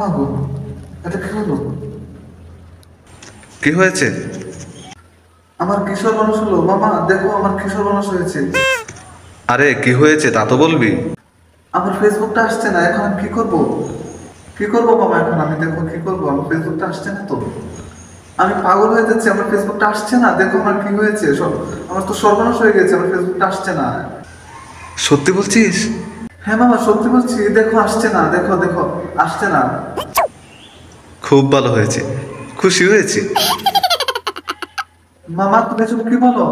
মা গো, এটা কি হলো? কি হয়েছে? আমার কিশোর মানুষ হলো মামা, দেখো আমার কিশোর মানুষ হয়েছে। আরে কি হয়েছে তা তো বলবি। আমার ফেসবুকটা আসছে না, এখন আমি কি করব? কি করব মামা এখন আমি? দেখো কি করব, আমার ফেসবুকটা আসছে না তো। আমি পাগল হয়ে যাচ্ছি, আমার ফেসবুকটা আসছে না। দেখো আমার কি হয়েছে, সব আমার তো সর্বনাশ হয়ে গেছে, আমার ফেসবুকটা আসছে না। সত্যি বলছিস? হ্যাঁ মামা, সত্যি বলছি, দেখো আসছে না, দেখো দেখো আসছে না। খুব ভালো হয়েছে, খুশি হয়েছি। মামা তুমি এসব কি বলো?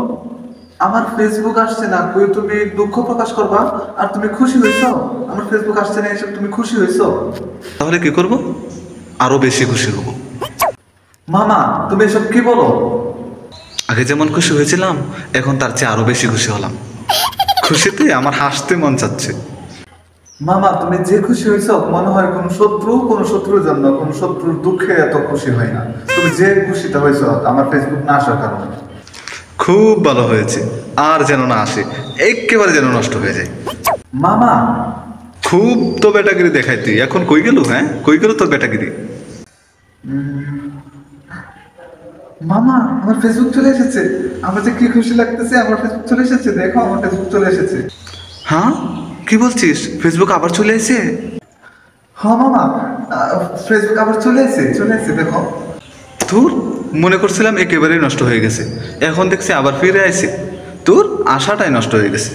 আমার ফেসবুক আসছে না, কই তুমি দুঃখ প্রকাশ করবা আর তুমি খুশি হইছো? আমার ফেসবুক আসছে না এসব তুমি খুশি হইছো? তাহলে কি করব? আরো বেশি খুশি হব। মামা তুমি এসব কি বলো? আগে যেমন খুশি হয়েছিলাম, এখন তার চেয়ে আরো বেশি খুশি হলাম। খুশিতে আমার হাসতে মন চাচ্ছে। মামা তুমি যে খুশি হইছো, মনে হয় কোনো শত্রুর জন্য, কোনো শত্রুর দুঃখে এত খুশি হয় না। তুমি যে খুশিটা হইছো আমার ফেসবুক না আসার কারণে। খুব ভালো হয়েছে, আর যেন না আসে, একেবারে যেন নষ্ট হয়ে যায়। মামা খুব তো বেটাগিরি দেখাই তুই, এখন কই গেল? হ্যাঁ, কই গেল তোর বেটাগিরি? মামা আমার ফেসবুক চলে এসেছে। আমার যে কি খুশি লাগতেছে, আমার ফেসবুক চলে এসেছে, দেখো আমার ফেসবুক চলে এসেছে। হ্যাঁ, কি বলছিস? ফেসবুক আবার চলে এসে? হ্যাঁ মামা, ফেসবুক আবার চলে এসেছে দেখো। তোর মনে করছিলাম একেবারেই নষ্ট হয়ে গেছে, এখন দেখছি আবার ফিরে আইছে। তোর আশাটাই নষ্ট হয়ে গেছে।